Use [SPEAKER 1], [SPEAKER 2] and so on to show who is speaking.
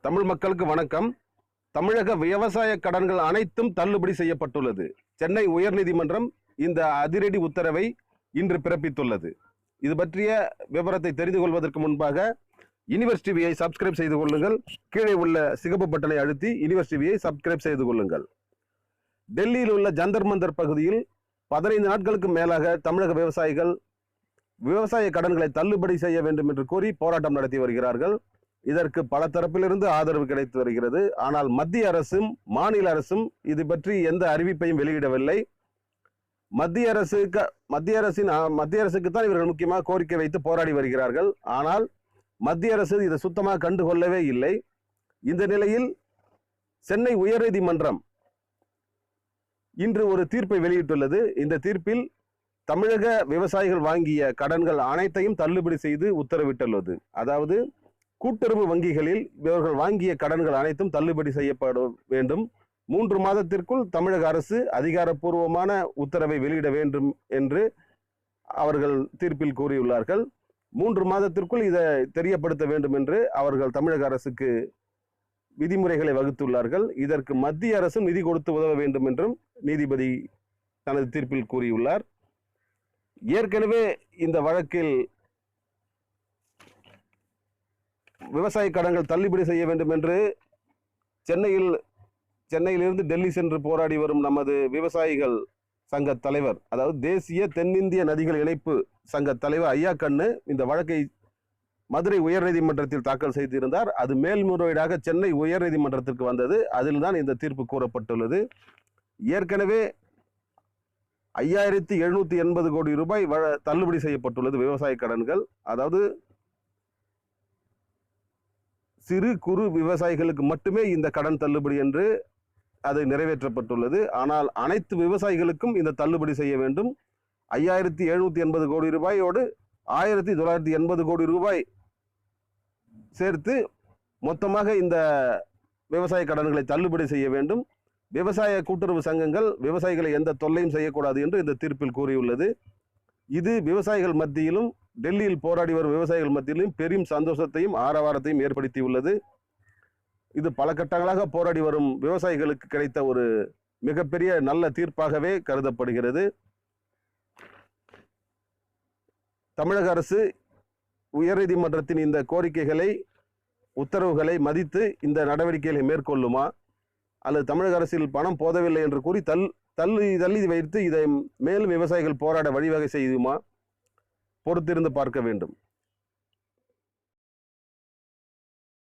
[SPEAKER 1] தமிழ் மக்களுக்கு வணக்கம். தமிழக விவசாய கடன்கள் அனைத்தும் தள்ளுபடி செய்யப்பட்டுள்ளது. சென்னை உயர்நீதிமன்றம் இந்த அதிரடி உத்தரவை இன்று பிறப்பித்துள்ளது. இது பற்றிய விவரத்தை தெரிந்து கொள்வதற்கு முன்பாக யுனிவர்ஸ் டிவியை சப்ஸ்கிரைப் செய்து கொள்ளுங்கள். கீழே உள்ள சிகப்பு பட்டனை அழுத்தி யுனிவர்ஸ் டிவியை சப்ஸ்கிரைப் செய்து கொள்ளுங்கள். டெல்லியில் உள்ள ஜந்தர் மந்தர் பகுதியில் 15 நாட்களுக்கு மேலாக தமிழக விவசாயிகள் விவசாய கடன்களை தள்ளுபடி செய்ய வேண்டும் என்று கூறி போராட்டம் நடத்தி வருகிறார்கள். இதற்கு பல தரப்பிலிருந்து ஆதரவு கிடைத்து வருகிறது. ஆனால் மத்திய அரசும் மாநில அரசும் இது பற்றி எந்த அறிவிப்பையும் வெளியிடவில்லை. மத்திய அரசுக்கு தான் இவர்கள் முக்கியமாக கோரிக்கை வைத்து போராடி வருகிறார்கள். ஆனால் மத்திய அரசு இதை சுத்தமாக கண்டுகொள்ளவே இல்லை. இந்த நிலையில் சென்னை உயர்நீதிமன்றம் இன்று ஒரு தீர்ப்பை வெளியிட்டுள்ளது. இந்த தீர்ப்பில் தமிழக விவசாயிகள் வாங்கிய கடன்கள் அனைத்தையும் தள்ளுபடி செய்து உத்தரவிட்டுள்ளது. அதாவது கூட்டுறவு வங்கிகளில் இவர்கள் வாங்கிய கடன்கள் அனைத்தும் தள்ளுபடி செய்யப்பட வேண்டும். 3 மாதத்திற்குள் தமிழக அரசு அதிகாரப்பூர்வமான உத்தரவை வெளியிட வேண்டும் என்று அவர்கள் தீர்ப்பில் கூறியுள்ளார்கள். 3 மாதத்திற்குள் இதை தெரியப்படுத்த வேண்டும் என்று அவர்கள் தமிழக அரசுக்கு விதிமுறைகளை வகுத்துள்ளார்கள். இதற்கு மத்திய அரசும் நிதி கொடுத்து உதவ வேண்டும் என்றும் நீதிபதி தனது தீர்ப்பில் கூறியுள்ளார். ஏற்கனவே இந்த வழக்கில் விவசாய கடன்கள் தள்ளுபடி செய்ய வேண்டும் என்று சென்னையிலிருந்து டெல்லி சென்று போராடி வரும் நமது விவசாயிகள் சங்க தலைவர், அதாவது தேசிய தென்னிந்திய நதிகள் இணைப்பு சங்க தலைவர் ஐயா கண்ணு இந்த வழக்கை மதுரை உயர்நீதிமன்றத்தில் தாக்கல் செய்திருந்தார். அது மேல்முறையீடாக சென்னை உயர்நீதிமன்றத்திற்கு வந்தது. அதில் தான் இந்த தீர்ப்பு கூறப்பட்டுள்ளது. ஏற்கனவே 5780 கோடி ரூபாய் தள்ளுபடி செய்யப்பட்டுள்ளது விவசாய கடன்கள். அதாவது சிறு குறு விவசாயிகளுக்கு மட்டுமே இந்த கடன் தள்ளுபடி என்று அது நிறைவேற்றப்பட்டுள்ளது. ஆனால் அனைத்து விவசாயிகளுக்கும் இந்த தள்ளுபடி செய்ய வேண்டும். 5780 கோடி ரூபாயோடு 1980 கோடி ரூபாய் சேர்த்து மொத்தமாக இந்த விவசாய கடன்களை தள்ளுபடி செய்ய வேண்டும். விவசாய கூட்டுறவு சங்கங்கள் விவசாயிகளை எந்த தொல்லையும் செய்யக்கூடாது என்று இந்த தீர்ப்பில் கூறியுள்ளது. இது விவசாயிகள் மத்தியிலும் டெல்லியில் போராடி வரும் விவசாயிகள் மத்தியிலும் பெரும் சந்தோஷத்தையும் ஆரவாரத்தையும் ஏற்படுத்தியுள்ளது. இது பல கட்டங்களாக போராடி வரும் விவசாயிகளுக்கு கிடைத்த ஒரு மிகப்பெரிய நல்ல தீர்ப்பாகவே கருதப்படுகிறது. தமிழக அரசு உயர்நீதிமன்றத்தின் இந்த கோரிக்கைகளை உத்தரவுகளை மதித்து இந்த நடவடிக்கைகளை மேற்கொள்ளுமா, அல்லது தமிழக அரசில் பணம் போதவில்லை என்று கூறி தள்ளி வைத்து இதை மேலும் விவசாயிகள் போராட வழிவகை செய்யுமா? பொறுத்திருந்து பார்க்க வேண்டும்.